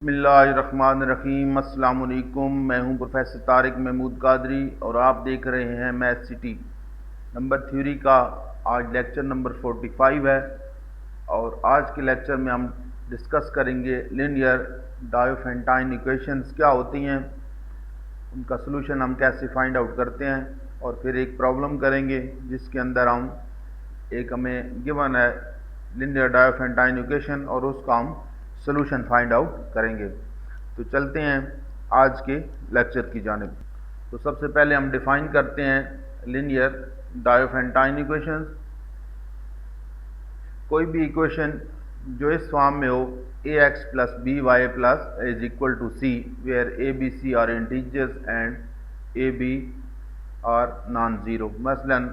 बिस्मिल्लाहिर्रहमानिर्रहीम। अस्सलाम वालेकुम। मैं हूं प्रोफेसर तारिक महमूद कादरी और आप देख रहे हैं मैथ सिटी। नंबर थ्योरी का आज लेक्चर नंबर 45 है और आज के लेक्चर में हम डिस्कस करेंगे लीनियर डायोफेंटाइन इक्वेशंस क्या होती हैं, उनका सलूशन हम कैसे फाइंड आउट करते हैं, और फिर एक प्रॉब्लम करेंगे जिसके अंदर हमें गिवन है लीनियर डायोफेंटाइन इक्वेशन और उसका हम सलूशन फाइंड आउट करेंगे। तो चलते हैं आज के लेक्चर की जानिब। तो सबसे पहले हम डिफाइन करते हैं लीनियर डायोफेंटाइन इक्वेशंस। कोई भी इक्वेशन जो इस फॉर्म में हो ax plus B Y plus is equal to C, where A B C are integers and A B are non zero. मसलन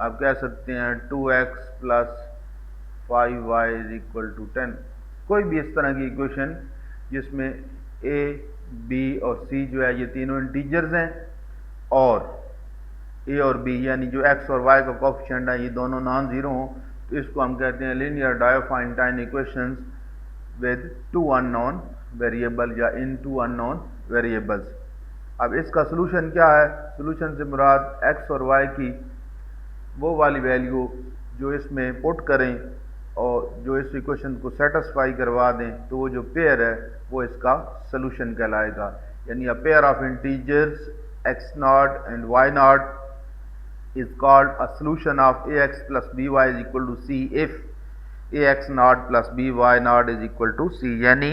आप कह सकते हैं 2x plus 5y is equal to 10। कोई भी इस तरह की इक्वेशन जिसमें a, b और c जो है ये तीनों इंटीजर्स हैं और a और b यानी जो x और y का कोएफिशिएंट है ये दोनों नॉन ज़ीरो हों, तो इसको हम कहते हैं linear Diophantine equations with two unknown variable या इन टू अननोन वेरिएबल्स। अब इसका सलूशन क्या है? सलूशन से मुराद x और y की वो वाली वैल्यू जो इसमें पुट करें और जो इस इक्वेशन को सेटिस्फाई करवा दें, तो वो जो पेयर है वो इसका सलूशन कहलाएगा। यानी a pair of integers x not and y not is called a solution of ax plus by is equal to c if ax naught plus by naught is equal to c। यानी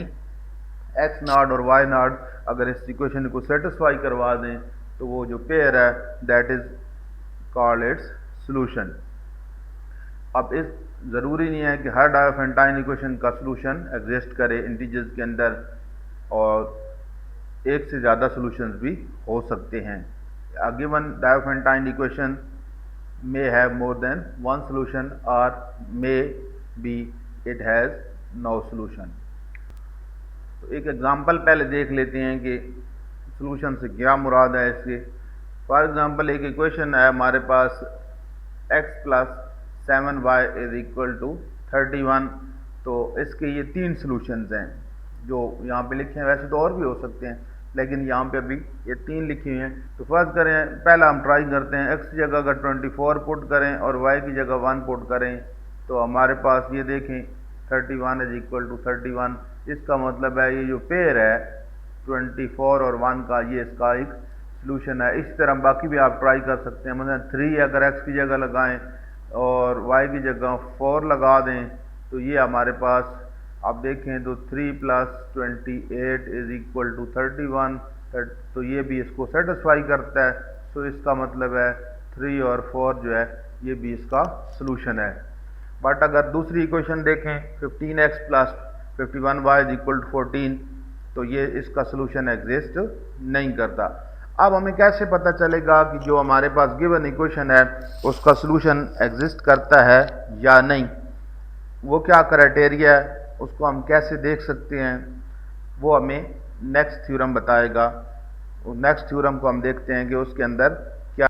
x naught और y naught अगर इस equation को satisfy करवा दें तो वो जो पेयर है that is called its solution. अब इस ज़रूरी नहीं है कि हर डायोफेंटाइन इक्वेशन का सलूशन एग्जिस्ट करे इंटीजर्स के अंदर, और एक से ज़्यादा सलूशंस भी हो सकते हैं। A given Diophantine equation may have more than one solution or may be it has no solution। तो एक एग्जांपल पहले देख लेते हैं कि सलूशन से क्या मुराद है इसके। फॉर एग्जांपल एक इक्वेशन है हमारे पास x plus 7y is equal to 31। तो इसके ये तीन सलूशंस हैं जो यहाँ पे लिखे हैं। वैसे तो और भी हो सकते हैं लेकिन यहाँ पे अभी ये तीन लिखी हुई हैं। तो फर्स्ट करें, पहला हम ट्राई करते हैं x की जगह अगर 24 पुट करें और y की जगह 1 पुट करें तो हमारे पास ये देखें 31 इज इक्वल टू 31। इसका मतलब है ये जो पेयर है 24 और 1 का, ये इसका एक सलूशन है। इस तरह बाकी भी आप ट्राई कर सकते हैं। मतलब 3 अगर x की जगह लगाएं और y की जगह 4 लगा दें तो ये हमारे पास आप देखें तो 3 प्लस 28 इज इक्वल टू 31। तो ये भी इसको सेटिस्फाई करता है। सो इसका मतलब है 3 और 4 जो है ये भी इसका सलूशन है। बट अगर दूसरी इक्वेशन देखें 15x plus 51y is equal to 14, तो ये इसका सलूशन एग्जिस्ट नहीं करता। अब हमें कैसे पता चलेगा कि जो हमारे पास गिवन इक्वेशन है उसका सलूशन एग्जिस्ट करता है या नहीं? वो क्या क्राइटेरिया है, उसको हम कैसे देख सकते हैं, वो हमें नेक्स्ट थ्योरम बताएगा। नेक्स्ट थ्योरम को हम देखते हैं कि उसके अंदर क्या।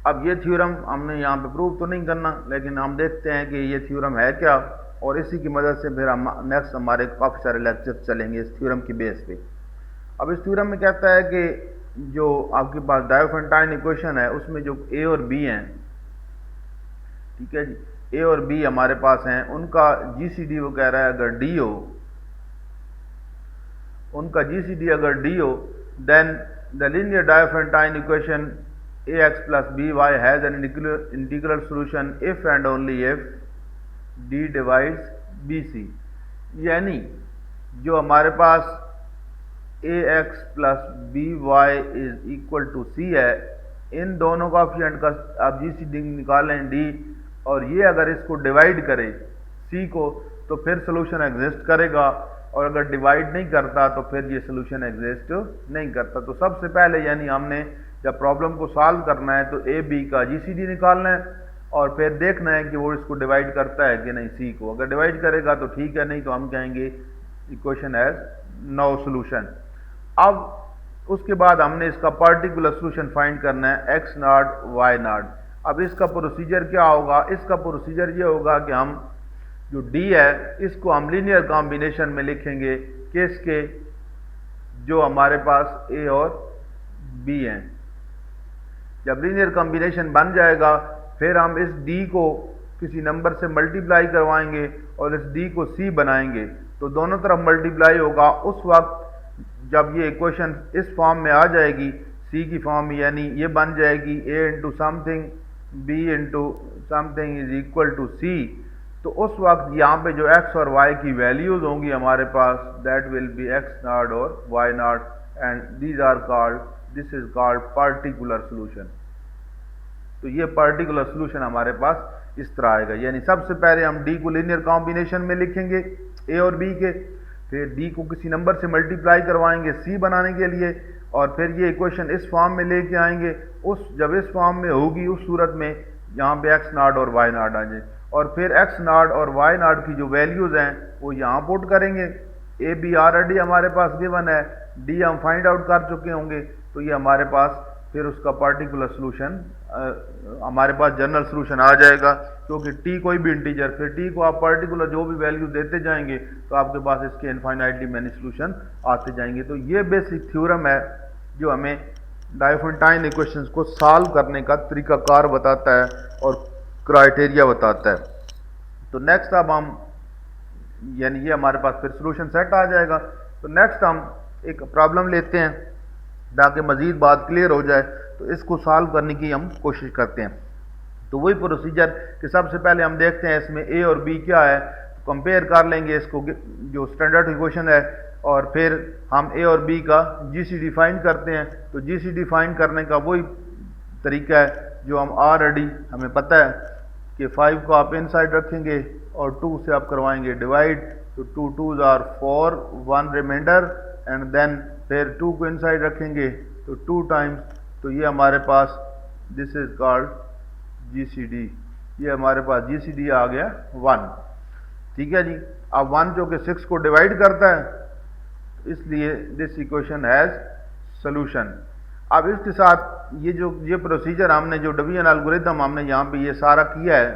अब ये थ्योरम हमने यहाँ पे प्रूव तो नहीं करना, लेकिन हम देखते हैं कि ये थ्योरम है क्या, और इसी की मदद से फिर हम नेक्स्ट हमारे काफ़ी सारे लेक्चर चलेंगे इस थ्योरम की बेस पे। अब इस थ्योरम में कहता है कि जो आपके पास डायोफेंटाइन इक्वेशन है उसमें जो a और b हैं, ठीक है जी, a और b हमारे पास हैं, उनका GCD वो कह रहा है अगर d हो, उनका GCD अगर d हो, then the linear Diophantine equation ax plus by has an integral solution if and only if d divides bc। यानी जो हमारे पास ax plus by is equal to c है, इन दोनों कोएफिशिएंट का आप GCD निकालें d, और ये अगर इसको डिवाइड करे c को तो फिर सलूशन एग्जिस्ट करेगा, और अगर डिवाइड नहीं करता तो फिर ये सलूशन एग्जिस्ट नहीं करता। तो सबसे पहले यानी हमने जब प्रॉब्लम को सॉल्व करना है तो a b का GCD निकालना है और फिर देखना है कि वो इसको डिवाइड करता है कि नहीं c को। अगर डिवाइड करेगा तो ठीक है, नहीं तो हम कहेंगे इक्वेशन हैज नो सलूशन। अब उसके बाद हमने इसका पर्टिकुलर सलूशन फाइंड करना है x नॉट y नॉट। अब इसका प्रोसीजर क्या होगा? इसका प्रोसीजर ये होगा कि हम जो d है इसको हम लीनियर कॉम्बिनेशन में लिखेंगे किसके? जो हमारे पास ए और बी हैं। जब लीनियर कॉम्बिनेशन बन जाएगा फिर हम इस डी को किसी नंबर से मल्टीप्लाई करवाएंगे और इस डी को सी बनाएंगे, तो दोनों तरफ मल्टीप्लाई होगा। उस वक्त जब ये इक्वेशन इस फॉर्म में आ जाएगी, सी की फॉर्म में, यानी ये बन जाएगी A into something B into something is equal to C, तो उस वक्त यहाँ पे जो एक्स और वाई की वैल्यूज होंगी हमारे पास, that will be x not और y not, and this is called particular solution. तो ये पर्टिकुलर सोल्यूशन हमारे पास इस तरह आएगा। यानी सबसे पहले हम डी को लीनियर कॉम्बिनेशन में लिखेंगे ए और बी के, फिर डी को किसी नंबर से मल्टीप्लाई करवाएंगे सी बनाने के लिए, और फिर ये इक्वेशन इस फॉर्म में लेके आएंगे। जब इस फॉर्म में होगी उस सूरत में यहाँ पे एक्स नॉट और वाई नॉट आ जाए, और फिर एक्स नॉट और वाई नॉट की जो वैल्यूज हैं वो यहाँ पुट करेंगे। ए बी ऑलरेडी हमारे पास गिवन है, डी हम फाइंड आउट कर चुके होंगे, तो ये हमारे पास फिर उसका पार्टिकुलर सोल्यूशन हमारे पास जनरल सोल्यूशन आ जाएगा, क्योंकि टी कोई भी इंटीजर, फिर टी को आप पार्टिकुलर जो भी वैल्यू देते जाएंगे तो आपके पास इसके इनफाइनाइटली मैनी सोल्यूशन आते जाएंगे। तो ये बेसिक थ्योरम है जो हमें डायोफेंटाइन इक्वेशंस को सॉल्व करने का तरीकाकार बताता है और क्राइटेरिया बताता है। तो नेक्स्ट अब हम, यानी ये हमारे पास फिर सोल्यूशन सेट आ जाएगा। तो नेक्स्ट हम एक प्रॉब्लम लेते हैं ताकि मज़ीद बात क्लियर हो जाए, तो इसको सॉल्व करने की हम कोशिश करते हैं। तो वही प्रोसीजर कि सबसे पहले हम देखते हैं इसमें ए और बी क्या है, तो कंपेयर कर लेंगे इसको जो स्टैंडर्ड इक्वेशन है, और फिर हम ए और बी का जीसीडी फाइंड करते हैं। तो जीसीडी फाइंड करने का वही तरीका है जो हम ऑलरेडी हमें पता है कि 5 को आप इनसाइड रखेंगे और 2 से आप करवाएंगे डिवाइड, तो 2 2s are 4, 1 reminder, and then फिर 2 को इनसाइड रखेंगे तो 2 टाइम्स, तो ये हमारे पास दिस इज कॉल्ड जीसीडी। ये हमारे पास जीसीडी आ गया 1। ठीक है जी। अब 1 जो कि 6 को डिवाइड करता है, इसलिए दिस इक्वेशन हैज सोल्यूशन। अब इसके साथ ये प्रोसीजर हमने जो डिवीजन एल्गोरिथम हमने यहाँ पे ये सारा किया है,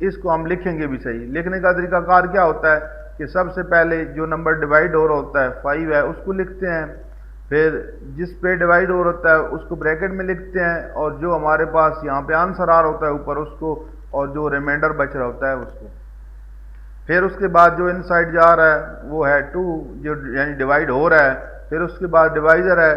इसको हम लिखेंगे भी सही। लिखने का तरीकाकार क्या होता है कि सबसे पहले जो नंबर डिवाइड हो रहा होता है 5 है उसको लिखते हैं, फिर जिस पे डिवाइड हो रहा होता है उसको ब्रैकेट में लिखते हैं, और जो हमारे पास यहाँ पे आंसर आ रहा होता है ऊपर उसको, और जो रिमाइंडर बच रहा होता है उसको। फिर उसके बाद जो इनसाइड जा रहा है वो है 2, जो यानी डिवाइड हो रहा है। फिर उसके बाद डिवाइजर है,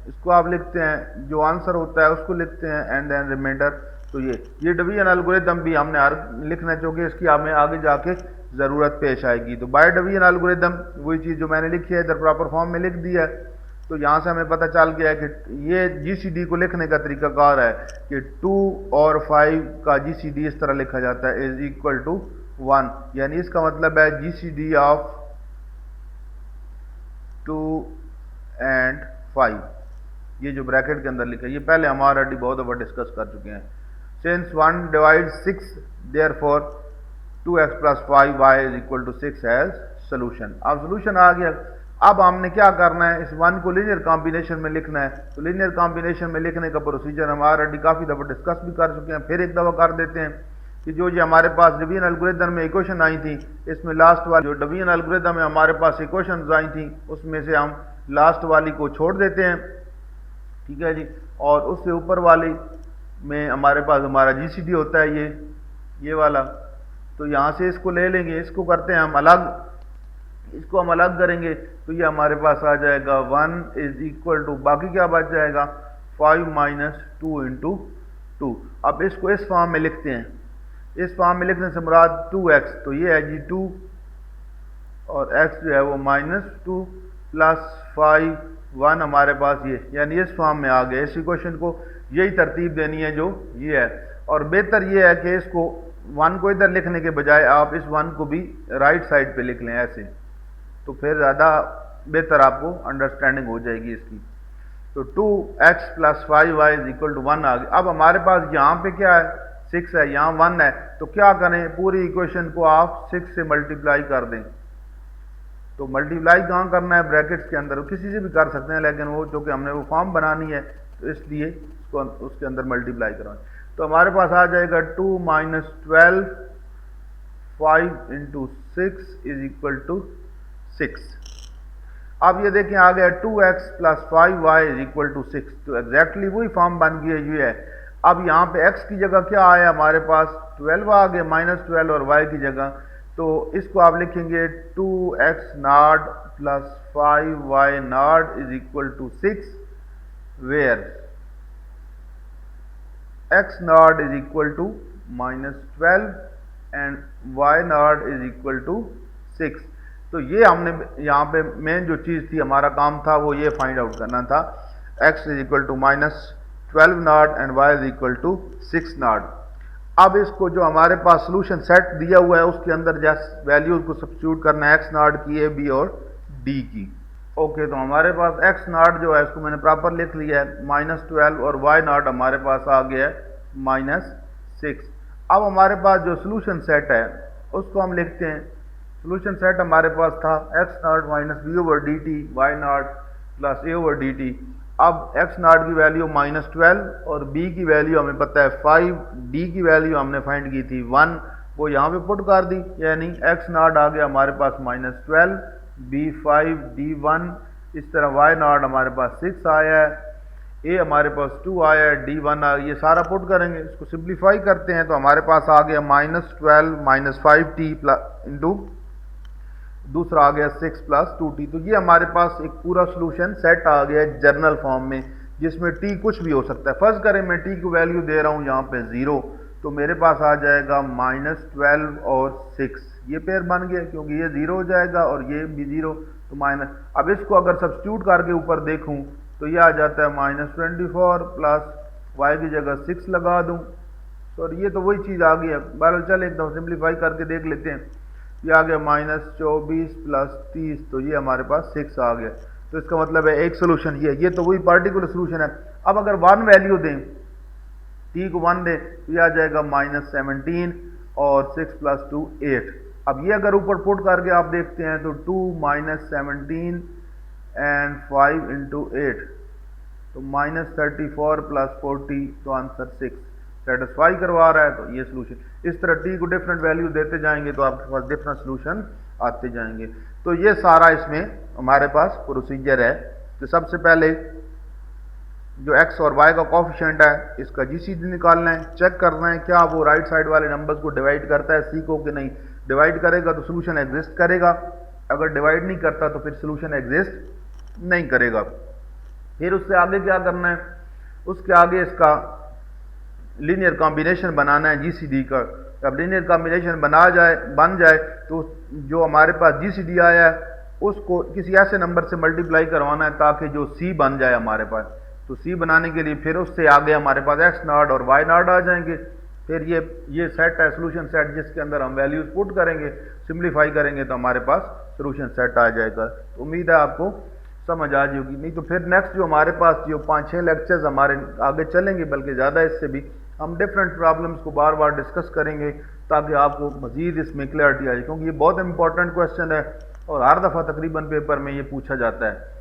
इसको आप लिखते हैं, जो आंसर होता है उसको लिखते हैं, एंड देन रिमाइंडर। तो ये डिवीजन एल्गोरिथम भी हमने लिखना, क्योंकि इसकी हमें आगे जाके ज़रूरत पेश आएगी। तो बाय डिवीजन एल्गोरिथम वही चीज़ जो मैंने लिखी है इधर प्रॉपर फॉर्म में लिख दी है। तो यहाँ से हमें पता चल गया है कि ये जीसीडी को लिखने का तरीकाकार है कि 2 और 5 का जीसीडी इस तरह लिखा जाता है, इज इक्वल टू 1, यानी इसका मतलब है जीसीडी ऑफ 2 एंड 5, ये जो ब्रैकेट के अंदर लिखा है, ये पहले हम ऑलरेडी बहुत दफ़ा डिस्कस कर चुके हैं। Since 1 divide 6 therefore 2x + 5y is equal to 6 as solution. अब सोल्यूशन आ गया। अब हमने क्या करना है, इस 1 को लीनियर कॉम्बिनेशन में लिखना है। तो लीनियर कॉम्बिनेशन में लिखने का प्रोसीजर हम ऑलरेडी काफ़ी दफ़ा डिस्कस भी कर चुके हैं, फिर एक दफ़ा कर देते हैं कि जो ये हमारे पास डिवीजन एल्गोरिथम में इक्वेशन आई थी, इसमें लास्ट वाली जो डिवीजन एल्गोरिथम में हमारे पास इक्वेशन आई थी उसमें से हम लास्ट वाली को छोड़ देते हैं। ठीक है जी। और उससे ऊपर वाली में हमारे पास हमारा जीसीडी होता है ये वाला, तो यहाँ से इसको ले लेंगे, इसको करते हैं हम अलग, इसको हम अलग करेंगे तो ये हमारे पास आ जाएगा 1 इज इक्वल टू, बाकी क्या बच जाएगा 5 - 2 × 2। अब इसको इस फॉर्म में लिखते हैं। इस फॉर्म में लिखने से मुराद 2x, तो ये है जी 2 और x जो है वो -2 + 5 1 हमारे पास ये, यानी इस फॉर्म में आ गया। इस इक्वेशन को यही तरतीब देनी है जो ये है, और बेहतर ये है कि इसको 1 को इधर लिखने के बजाय आप इस 1 को भी राइट साइड पे लिख लें ऐसे, तो फिर ज़्यादा बेहतर आपको अंडरस्टैंडिंग हो जाएगी इसकी। तो 2x + 5y is equal to 1 आ गया। अब हमारे पास यहाँ पे क्या है 6 है, यहाँ 1 है, तो क्या करें, पूरी इक्वेशन को आप 6 से मल्टीप्लाई कर दें। तो मल्टीप्लाई कहाँ करना है, ब्रैकेट्स के अंदर, किसी से भी कर सकते हैं, लेकिन वो जो कि हमने वो फॉर्म बनानी है तो इसलिए उसके अंदर मल्टीप्लाई करवाएं। तो हमारे पास आ जाएगा 2 - 12 5 × 6 इज इक्वल टू 6। अब ये देखें आ गया 2x plus 5y is equal to 6, तो एग्जैक्टली वही फॉर्म बन गई है ये है। अब यहाँ पे x की जगह क्या आया हमारे पास 12 आ गया, -12 और y की जगह, तो इसको आप लिखेंगे 2x naught plus 5y naught is equal to 6, where x naught is equal to -12 and y naught is equal to 6। तो ये हमने यहाँ पे मेन जो चीज़ थी, हमारा काम था वो ये फाइंड आउट करना था, x is equal to -12 naught and y is equal to 6 naught. अब इसको जो हमारे पास सोल्यूशन सेट दिया हुआ है उसके अंदर जस्ट वैल्यूज को सब्स्टिट्यूट करना है, x नॉट की, a, b और d की। ओके, तो हमारे पास x नॉट जो है इसको मैंने प्रॉपर लिख लिया है -12 और y नॉट हमारे पास आ गया है -6। अब हमारे पास जो सोल्यूशन सेट है उसको हम लिखते हैं, सोल्यूशन सेट हमारे पास था x naught minus b over D T, Y naught plus a over D T. अब x नॉट की वैल्यू -12 और b की वैल्यू हमें पता है 5, d की वैल्यू हमने फाइंड की थी 1, वो यहाँ पे पुट कर दी, यानी x नॉट आ गया हमारे पास -12, b 5, d 1, इस तरह y नॉट हमारे पास 6 आया है, a हमारे पास 2 आया है, d 1 आ, ये सारा पुट करेंगे, इसको सिंप्लीफाई करते हैं तो हमारे पास आ गया -12 -5t इंटू दूसरा आ गया 6 प्लस 2t। तो ये हमारे पास एक पूरा सोल्यूशन सेट आ गया है जर्नल फॉर्म में, जिसमें t कुछ भी हो सकता है। फर्ज करें मैं t की वैल्यू दे रहा हूँ यहाँ पे 0, तो मेरे पास आ जाएगा -12 और 6, ये पेयर बन गया क्योंकि ये 0 हो जाएगा और ये भी 0, तो माइनस। अब इसको अगर सब्स्टिट्यूट करके ऊपर देखूँ तो ये आ जाता है -24 प्लस y की जगह 6 लगा दूँ, तो ये तो वही चीज़ आ गई है। बहरहाल चल एकदम सिंप्लीफाई करके देख लेते हैं, ये आ गया -24 प्लस 30, तो ये हमारे पास 6 आ गया। तो इसका मतलब है एक सोल्यूशन ये तो वही पार्टिकुलर सोल्यूशन है। अब अगर 1 वैल्यू दें, t को 1 दें, तो ये आ जाएगा -17 और 6 प्लस 2 8। अब ये अगर ऊपर पुट करके आप देखते हैं तो 2 -17 एंड 5 इंटू 8, तो -34 प्लस 40, तो आंसर 6 सेटिस्फाई करवा रहा है, तो ये सोल्यूशन। इस तरह t को डिफरेंट वैल्यू देते जाएंगे तो आपके पास डिफरेंट सोल्यूशन आते जाएंगे। तो ये सारा इसमें हमारे पास प्रोसीजर है। तो सबसे पहले जो x और y का कोफिशिएंट है इसका जीसीडी निकालना है, चेक करना है क्या वो राइट साइड वाले नंबर्स को डिवाइड करता है c को कि नहीं। डिवाइड करेगा तो सोल्यूशन एग्जिस्ट करेगा, अगर डिवाइड नहीं करता तो फिर सोल्यूशन एग्जिस्ट नहीं करेगा। फिर उससे आगे क्या करना है, उसके आगे इसका लीनियर कॉम्बिनेशन बनाना है जीसीडी का। जब लीनियर कॉम्बिनेशन बन जाए तो जो हमारे पास जीसीडी आया है उसको किसी ऐसे नंबर से मल्टीप्लाई करवाना है ताकि जो सी बन जाए हमारे पास। तो सी बनाने के लिए फिर उससे आगे हमारे पास x नॉट और y नॉट आ जाएंगे। फिर ये सेट है सोल्यूशन सेट, जिसके अंदर हम वैल्यूज पुट करेंगे, सिंप्लीफाई करेंगे तो हमारे पास सोल्यूशन सेट आ जाएगा। तो उम्मीद है आपको समझ आ जाएगी। नहीं तो फिर नेक्स्ट जो हमारे पास जो 5-6 लेक्चर्स हमारे आगे चलेंगे, बल्कि ज़्यादा इससे भी, हम डिफरेंट प्रॉब्लम्स को बार बार डिस्कस करेंगे ताकि आपको मज़ीद इसमें क्लैरिटी आ जाए, क्योंकि ये बहुत इंपॉर्टेंट क्वेश्चन है और हर दफ़ा तकरीबन पेपर में ये पूछा जाता है।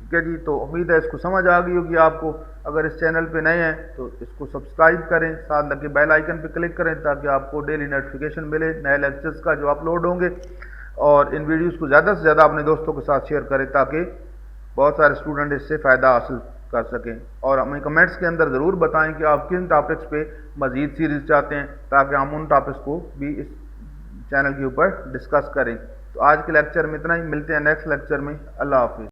ठीक है जी, तो उम्मीद है इसको समझ आ गई होगी आपको। अगर इस चैनल पे नए हैं तो इसको सब्सक्राइब करें, साथ लगे बेल आइकन पे क्लिक करें ताकि आपको डेली नोटिफिकेशन मिले नए लेक्चर्स का जो अपलोड होंगे। और इन वीडियोस को ज़्यादा से ज़्यादा अपने दोस्तों के साथ शेयर करें ताकि बहुत सारे स्टूडेंट इससे फ़ायदा हासिल कर सकें। और हमें कमेंट्स के अंदर ज़रूर बताएं कि आप किन टॉपिक्स पे मज़ीद सीरीज़ चाहते हैं ताकि हम उन टॉपिक्स को भी इस चैनल के ऊपर डिस्कस करें। तो आज के लेक्चर में इतना ही, मिलते हैं नेक्स्ट लेक्चर में। अल्लाह हाफिज़।